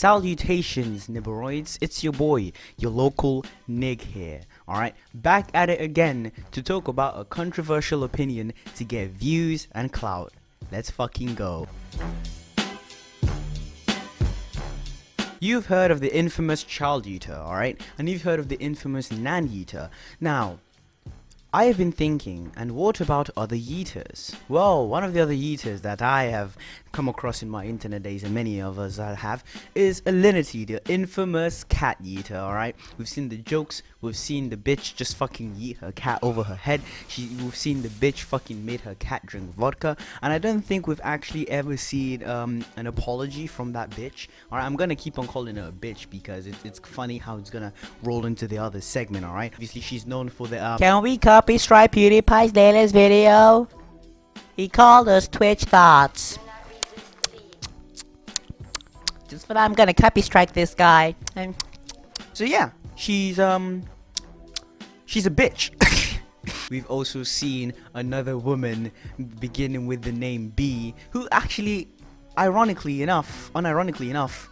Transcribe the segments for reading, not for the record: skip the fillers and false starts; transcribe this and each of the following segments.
Salutations, Niboroids. It's your boy, your local Nich here. Alright, back at it again to talk about a controversial opinion to get views and clout. Let's fucking go. You've heard of the infamous child eater, alright? And you've heard of the infamous Nandita. Now, I have been thinking, and what about other yeeters? Well, one of the other yeeters that I have come across in my internet days, and many of us have, is ALINITY, the infamous cat yeeter, alright? We've seen the jokes, we've seen the bitch just fucking yeet her cat over her head, we've seen the bitch fucking made her cat drink vodka, and I don't think we've actually ever seen an apology from that bitch. Alright, I'm gonna keep on calling her a bitch because it's funny how it's gonna roll into the other segment, alright? Obviously, she's known for the Can we copy Stripe PewDiePie's latest video? He called us Twitch thoughts. Just for that, I'm gonna copy strike this guy. So yeah, she's a bitch. We've also seen another woman beginning with the name B, who actually, unironically enough,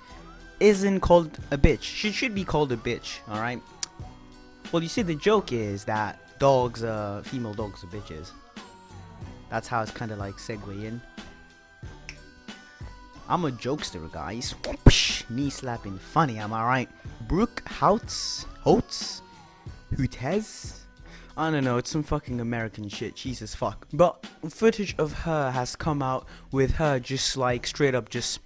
isn't called a bitch. She should be called a bitch, alright? Well, you see, the joke is that female dogs are bitches. That's how it's kind of like segue in. I'm a jokester, guys. Whoosh, knee slapping funny, am I right? BROOKE HOUTS? I don't know, it's some fucking American shit, Jesus fuck. But footage of her has come out with her just like straight up just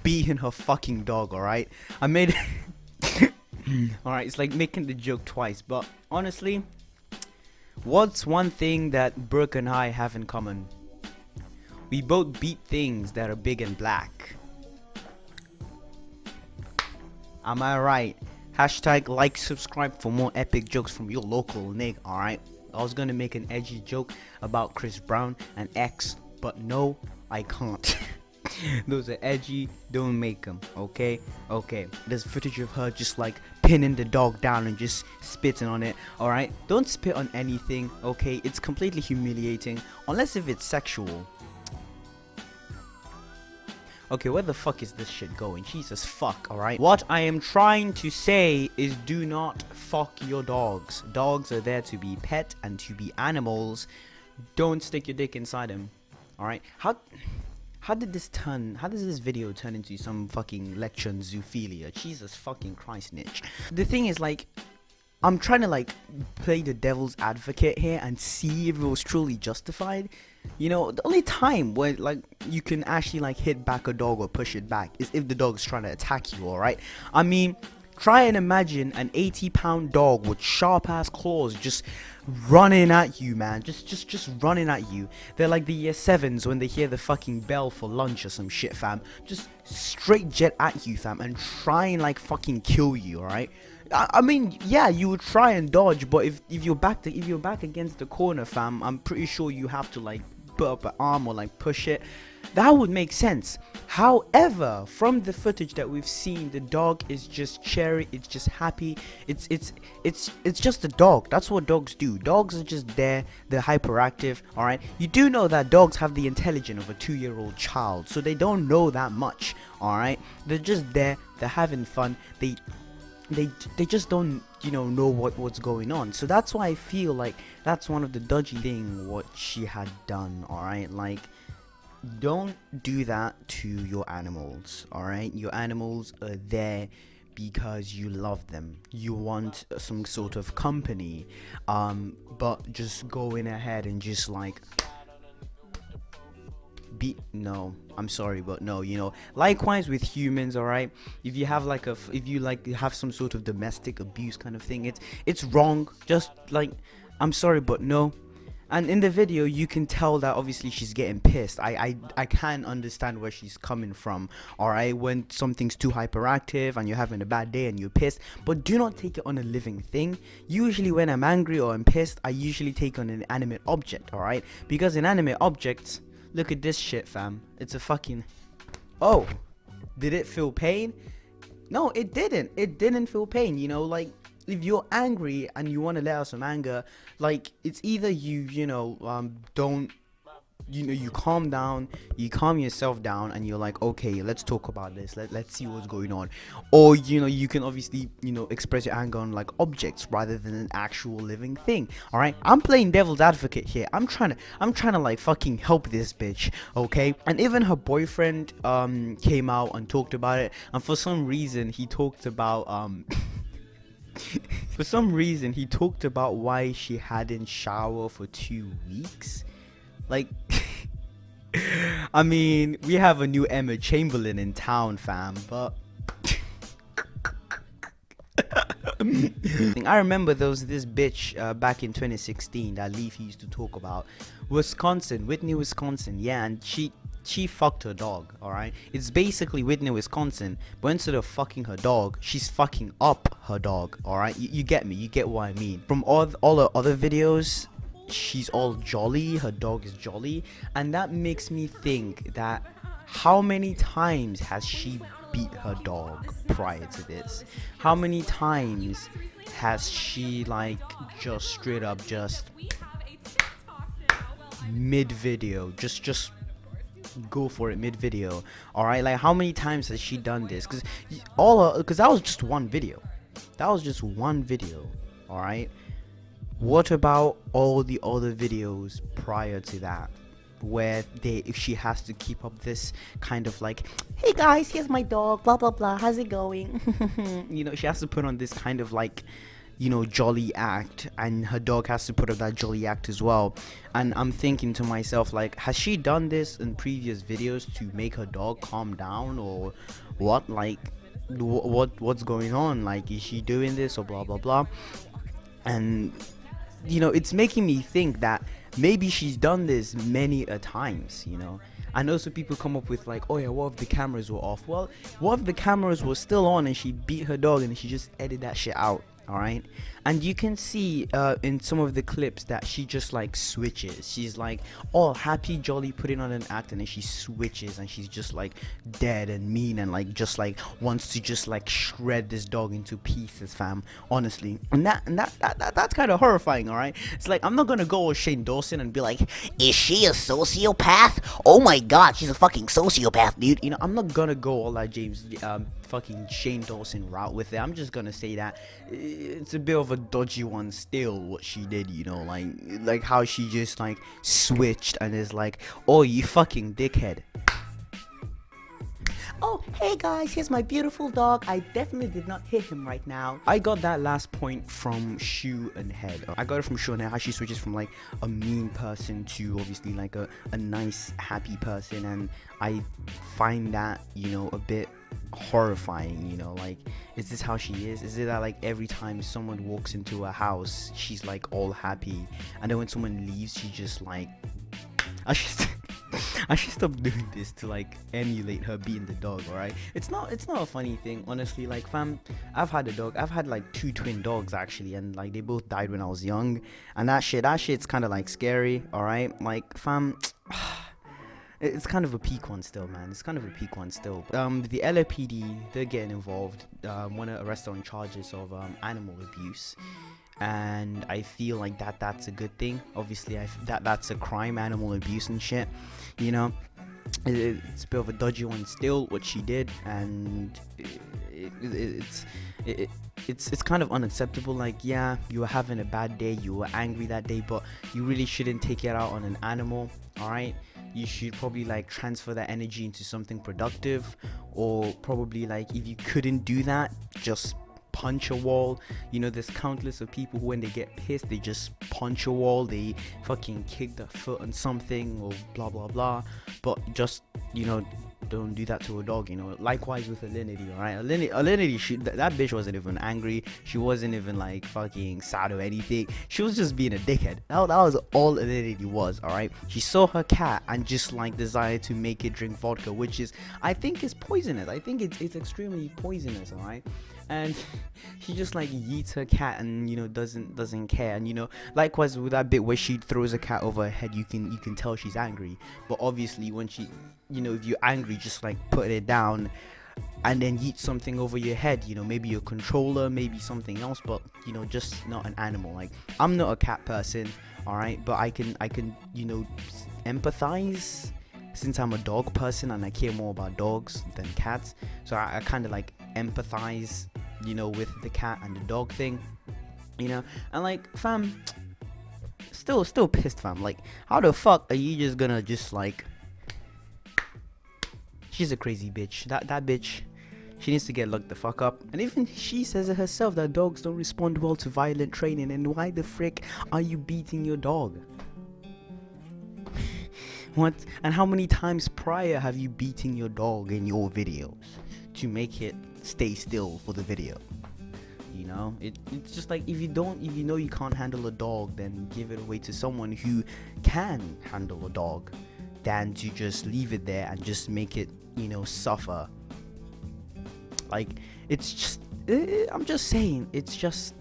beating her fucking dog, alright? I made alright, it's like making the joke twice, but honestly, what's one thing that Brooke and I have in common? We both beat things that are big and black. Am I right? Hashtag like, subscribe for more epic jokes from your local Nich, alright? I was gonna make an edgy joke about Chris Brown and X, but no, I can't. Those are edgy, don't make them, okay? Okay, there's footage of her just like pinning the dog down and just spitting on it, alright? Don't spit on anything, okay? It's completely humiliating, unless if it's sexual. Okay, where the fuck is this shit going? Jesus fuck, alright? What I am trying to say is do not fuck your dogs. Dogs are there to be pet and to be animals. Don't stick your dick inside them, alright? How does this video turn into some fucking lecture on zoophilia? Jesus fucking Christ, Nich. The thing is, like, I'm trying to like play the devil's advocate here and see if it was truly justified. You know, the only time where like you can actually like hit back a dog or push it back is if the dog's trying to attack you, alright? I mean, try and imagine an 80-pound dog with sharp ass claws just running at you, man. Just running at you. They're like the year 7s when they hear the fucking bell for lunch or some shit, fam. Just straight jet at you, fam, and try and like fucking kill you, alright? I mean, yeah, you would try and dodge, but if you're back against the corner, fam, I'm pretty sure you have to like put up an arm or like push it. That would make sense. However, from the footage that we've seen, the dog is just cherry. It's just happy. It's just a dog. That's what dogs do. Dogs are just there. They're hyperactive. All right. You do know that dogs have the intelligence of a 2-year-old child, so they don't know that much. All right. They're just there. They're having fun. They just don't, you know what's going on. So that's why I feel like that's one of the dodgy thing what she had done. All right. Like, don't do that to your animals, alright? Your animals are there because you love them. You want some sort of company, but just going ahead and just like no, I'm sorry, but no, you know. Likewise with humans, alright? If you have like have some sort of domestic abuse kind of thing, it's wrong. Just like, I'm sorry, but no. And in the video, you can tell that obviously she's getting pissed. I can understand where she's coming from, alright? When something's too hyperactive and you're having a bad day and you're pissed. But do not take it on a living thing. Usually when I'm angry or I'm pissed, I usually take on an inanimate object, alright? Because inanimate objects, look at this shit, fam. It's a fucking... Oh, did it feel pain? No, it didn't. It didn't feel pain, you know, like... If you're angry and you want to let out some anger, like, it's either you know, don't you calm down, you calm yourself down, and you're like, okay, let's talk about this, let's see what's going on. Or you can obviously express your anger on like objects rather than an actual living thing. All right, I'm playing devil's advocate here. I'm trying to like fucking help this bitch, okay? And even her boyfriend came out and talked about it, and for some reason he talked about for some reason he talked about why she hadn't showered for 2 weeks. Like, I mean, we have a new Emma Chamberlain in town, fam, but I remember there was this bitch back in 2016 that Leafy used to talk about. Whitney, Wisconsin. Yeah, and she fucked her dog, alright? It's basically Whitney, Wisconsin, but instead of fucking her dog, she's fucking up her dog, alright? You get me, you get what I mean. From all the other videos, she's all jolly, her dog is jolly, and that makes me think that how many times has she beat her dog prior to this? How many times has she like just straight up just mid video just go for it mid video? All right, like how many times has she done this? Because that was just one video. All right, what about all the other videos prior to that, where she has to keep up this kind of like, hey guys, here's my dog, blah blah blah, how's it going? She has to put on this kind of like, jolly act, and her dog has to put up that jolly act as well. And I'm thinking to myself, like, has she done this in previous videos to make her dog calm down, or what? Like, what's going on? Like, is she doing this or blah blah blah? And it's making me think that maybe she's done this many a times. I know some people come up with like, oh yeah, what if the cameras were off? Well, what if the cameras were still on and she beat her dog and she just edited that shit out? All right, and you can see in some of the clips that she just like switches. She's like all happy, jolly, putting on an act, and then she switches and she's just like dead and mean and like just like wants to just like shred this dog into pieces, fam. Honestly, and that's kind of horrifying. All right, it's like, I'm not gonna go with Shane Dawson and be like, is she a sociopath? Oh my god, she's a fucking sociopath, dude. I'm not gonna go all that fucking Shane Dawson route with it. I'm just gonna say that it's a bit of a dodgy one still, what she did, like how she just like switched and is like, oh, you fucking dickhead. Oh, hey guys, here's my beautiful dog. I definitely did not hit him right now. I got that last point from Shoe and Head. I got it from Shoe and Head, how she switches from like a mean person to obviously like a nice, happy person. And I find that, a bit horrifying. Like, is this how she is? Is it that like every time someone walks into a house, she's like all happy, and then when someone leaves, she just like, I should stop doing this to like emulate her beating the dog, alright? It's not a funny thing, honestly. Like, fam, I've had a dog. I've had like 2 twin dogs actually, and like they both died when I was young, and that shit's kind of like scary, alright? Like, fam, it's kind of a peak one still, man. It's kind of a peak one still. The LAPD, they're getting involved. Want to arrest her on charges of animal abuse. And I feel like that's a good thing. Obviously, that's a crime, animal abuse and shit. It's a bit of a dodgy one still, what she did, and it's kind of unacceptable. Like, yeah, you were having a bad day, you were angry that day, but you really shouldn't take it out on an animal, all right? You should probably like transfer that energy into something productive, or probably like, if you couldn't do that, just punch a wall. There's countless of people who, when they get pissed, they just punch a wall, they fucking kick their foot on something, or blah blah blah. But just don't do that to a dog. Likewise with Alinity, alright? Alinity, that bitch wasn't even angry, she wasn't even like fucking sad or anything, she was just being a dickhead. That was all Alinity was, alright? She saw her cat and just like desired to make it drink vodka, which is, I think, is poisonous. I think it's extremely poisonous, alright? And she just like yeets her cat and doesn't care. And likewise with that bit where she throws a cat over her head, you can tell she's angry. But obviously when she, if you're angry, just like put it down, and then yeet something over your head, you know, maybe your controller, maybe something else, but you know, just not an animal. Like, I'm not a cat person, all right, but I can you know, empathize, since I'm a dog person and I care more about dogs than cats. So I kind of like empathize, you know, with the cat and the dog thing, you know. And like, fam, still pissed, fam. Like, how the fuck are you just gonna just like, she's a crazy bitch. That bitch, she needs to get locked the fuck up. And even she says it herself that dogs don't respond well to violent training. And why the frick are you beating your dog? What? And how many times prior have you beaten your dog in your videos to make it stay still for the video? You know, it's just like, if you know you can't handle a dog, then give it away to someone who can handle a dog, than to just leave it there and just make it, you know, suffer. Like, it's just, I'm just saying, it's just,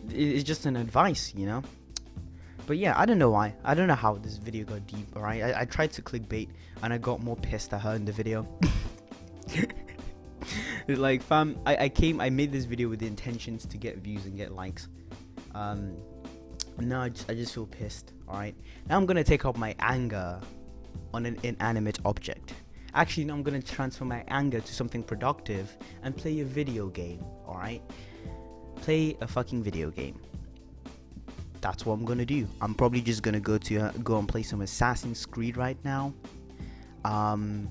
it's just an advice, you know. But yeah, I don't know why. I don't know how this video got deep, alright? I tried to clickbait and I got more pissed at her in the video. Like, fam, I made this video with the intentions to get views and get likes. Now I just feel pissed, alright? Now I'm gonna take out my anger on an inanimate object. Actually, no, I'm gonna transfer my anger to something productive and play a video game, alright? Play a fucking video game. That's what I'm gonna do. I'm probably just gonna go and play some Assassin's Creed right now. And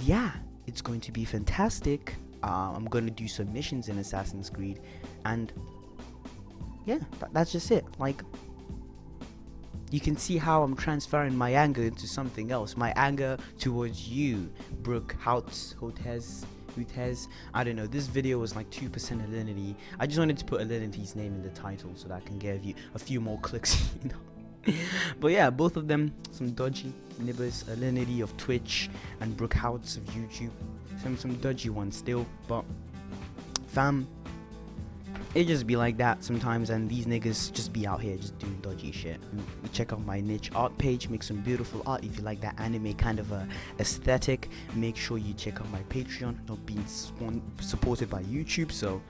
yeah, it's going to be fantastic. I'm gonna do some missions in Assassin's Creed, and yeah, that's just it. Like, you can see how I'm transferring my anger into something else. My anger towards you, BROOKE HOUTS, I don't know. This video was like 2% ALINITY. I just wanted to put ALINITY's name in the title so that I can give you a few more clicks, you know. But yeah, both of them, some dodgy nibbers. ALINITY of Twitch and BROOKE HOUTS of YouTube. Some dodgy ones still, but fam, it just be like that sometimes, and these niggas just be out here just doing dodgy shit. Check out my Nich art page, make some beautiful art. If you like that anime kind of a aesthetic, make sure you check out my Patreon. Not being supported by YouTube, so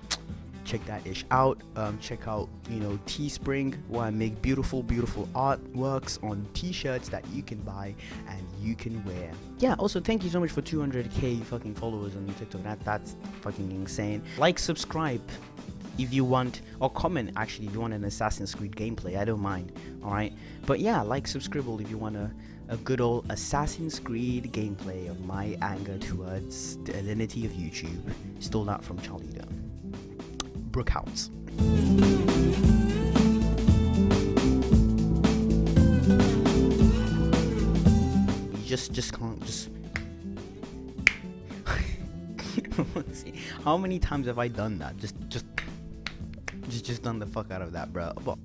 check that ish out. Check out, you know, Teespring, where I make beautiful artworks on t-shirts that you can buy and you can wear. Yeah, also thank you so much for 200k fucking followers on TikTok. That's fucking insane. Like, subscribe if you want, or comment actually if you want an Assassin's Creed gameplay. I don't mind, alright? But yeah, like, subscribe if you want a good old Assassin's Creed gameplay of my anger towards the ALINITY of YouTube. Stole that from Chamberlain. BROOKE HOUTS. You just can't see, how many times have I done that? Just done the fuck out of that, bro. But